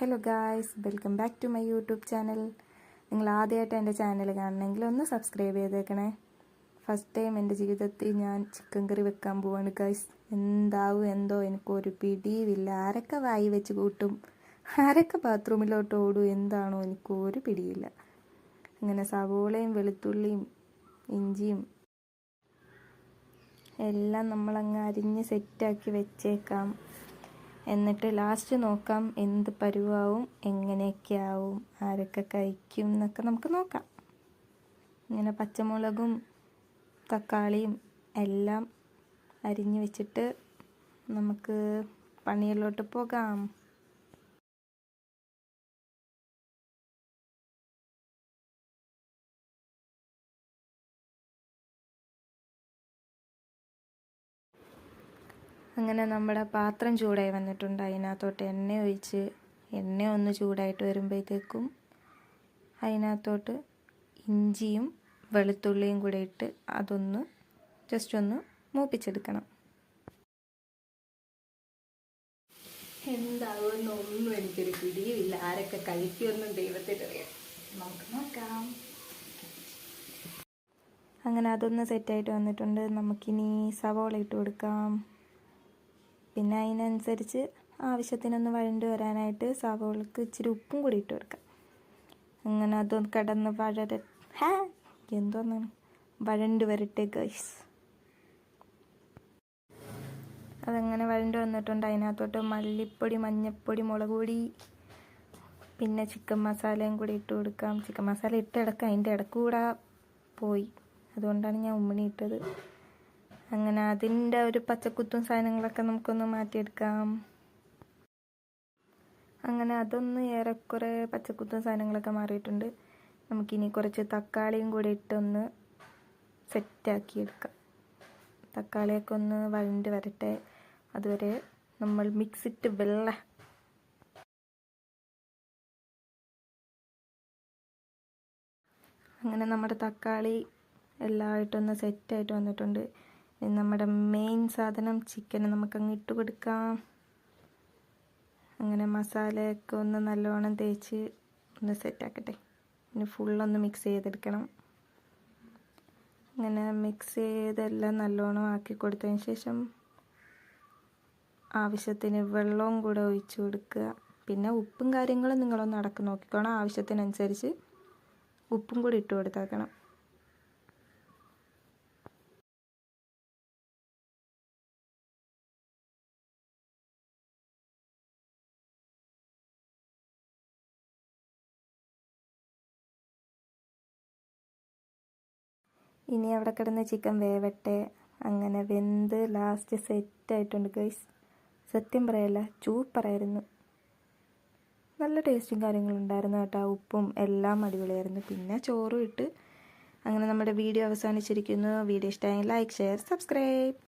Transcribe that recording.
Hello guys, welcome back to my YouTube channel. നിങ്ങൾ ആദ്യമായിട്ട് എൻ്റെ ചാനൽ കാണണമെങ്കിൽ ഒന്ന് സബ്സ്ക്രൈബ് ചെയ്തേക്കണേ. ഫസ്റ്റ് ടൈം എൻ്റെ ജീവിതത്തിൽ ഞാൻ ചിക്കൻ കറി വെക്കാൻ പോവാണ് ഗായ്സ്. എന്താവും എന്തോ എനിക്കൊരു പിടിയുമില്ല. ആരൊക്കെ വായി വെച്ച് കൂട്ടും, ആരൊക്കെ ബാത്റൂമിലോട്ട് ഓടും, എന്താണോ എനിക്കൊരു പിടിയില്ല. അങ്ങനെ സവോളയും വെളുത്തുള്ളിയും ഇഞ്ചിയും എല്ലാം നമ്മളങ്ങ് അരിഞ്ഞ് സെറ്റാക്കി വെച്ചേക്കാം. എന്നിട്ട് ലാസ്റ്റ് നോക്കാം എന്ത് പരുവാവും, എങ്ങനെയൊക്കെ ആവും, ആരൊക്കെ കഴിക്കും എന്നൊക്കെ നമുക്ക് നോക്കാം. ഇങ്ങനെ പച്ചമുളകും തക്കാളിയും എല്ലാം അരിഞ്ഞ് വെച്ചിട്ട് നമുക്ക് പണിയിലോട്ട് പോകാം. അങ്ങനെ നമ്മുടെ പാത്രം ചൂടായി വന്നിട്ടുണ്ട്. അതിനകത്തോട്ട് എണ്ണ ഒഴിച്ച് എണ്ണ ഒന്ന് ചൂടായിട്ട് വരുമ്പോഴത്തേക്കും അതിനകത്തോട്ട് ഇഞ്ചിയും വെളുത്തുള്ളിയും കൂടെ ഇട്ട് അതൊന്ന് ജസ്റ്റ് ഒന്ന് മൂപ്പിച്ചെടുക്കണം. എന്താകുമെന്നൊന്നും എനിക്കൊരു പിടിയുമില്ല. ആരൊക്കെ കഴിക്കുമെന്നും ദൈവത്തിനറിയാം. നമുക്ക് നോക്കാം. അങ്ങനെ അതൊന്ന് സെറ്റായിട്ട് വന്നിട്ടുണ്ട്. നമുക്കിനി സവോള ഇട്ട് കൊടുക്കാം. പിന്നെ അതിനനുസരിച്ച് ആവശ്യത്തിനൊന്ന് വഴണ്ട് വരാനായിട്ട് സവോളക്ക് ഇച്ചിരി ഉപ്പും കൂടി ഇട്ട് കൊടുക്കാം. അങ്ങനെ അതൊന്ന് കിടന്ന് വഴണ്ട് വരട്ടെ ഗൈസ്. അതങ്ങനെ വഴണ്ട് വന്നിട്ടുണ്ട്. അതിനകത്തോട്ട് മല്ലിപ്പൊടി, മഞ്ഞൾപ്പൊടി, മുളക് പൊടി, പിന്നെ ചിക്കൻ മസാലയും കൂടി ഇട്ട് കൊടുക്കാം. ചിക്കൻ മസാല ഇട്ടിടക്കാം, അതിൻ്റെ ഇടക്കൂടെ പോയി, അതുകൊണ്ടാണ് ഞാൻ ഉമ്മണി ഇട്ടത്. അങ്ങനെ അതിൻ്റെ ഒരു പച്ചക്കുത്തും സാധനങ്ങളൊക്കെ നമുക്കൊന്ന് മാറ്റിയെടുക്കാം. അങ്ങനെ അതൊന്ന് ഏറെക്കുറെ പച്ചക്കുത്തും സാധനങ്ങളൊക്കെ മാറിയിട്ടുണ്ട്. നമുക്കിനി കുറച്ച് തക്കാളിയും കൂടി ഇട്ടൊന്ന് സെറ്റാക്കി എടുക്കാം. തക്കാളിയൊക്കെ ഒന്ന് വഴണ്ട് വരട്ടെ, അതുവരെ നമ്മൾ മിക്സിട്ട് അങ്ങനെ നമ്മുടെ തക്കാളി എല്ലാമായിട്ടൊന്ന് സെറ്റായിട്ട് വന്നിട്ടുണ്ട്. നമ്മുടെ മെയിൻ സാധനം ചിക്കൻ നമുക്കങ്ങ് ഇട്ട് കൊടുക്കാം. അങ്ങനെ മസാലയൊക്കെ ഒന്ന് നല്ലോണം തേച്ച് ഒന്ന് സെറ്റാക്കട്ടെ. ഇനി ഫുള്ളൊന്ന് മിക്സ് ചെയ്തെടുക്കണം. അങ്ങനെ മിക്സ് ചെയ്തെല്ലാം നല്ലോണം ആക്കി കൊടുത്തതിന് ശേഷം ആവശ്യത്തിന് വെള്ളവും കൂടെ ഒഴിച്ചു കൊടുക്കുക. പിന്നെ ഉപ്പും കാര്യങ്ങളും നിങ്ങളൊന്ന് അടക്കം നോക്കിക്കോണം. ആവശ്യത്തിനനുസരിച്ച് ഉപ്പും കൂടി ഇട്ട് കൊടുത്തേക്കണം. ഇനി അവിടെ കിടന്ന് ചിക്കൻ വേവട്ടെ. അങ്ങനെ വെന്ത് ലാസ്റ്റ് സെറ്റായിട്ടുണ്ട് ഗൈസ്. സത്യം പറയല്ല, സൂപ്പറായിരുന്നു. നല്ല ടേസ്റ്റും കാര്യങ്ങളുണ്ടായിരുന്നു കേട്ടോ. ഉപ്പും എല്ലാം അടിപൊളിയായിരുന്നു. പിന്നെ ചോറും ഇട്ട്. അങ്ങനെ നമ്മുടെ വീഡിയോ അവസാനിച്ചിരിക്കുന്നു. വീഡിയോ ഇഷ്ടമായെങ്കിൽ ലൈക്ക്, ഷെയർ, സബ്സ്ക്രൈബ്.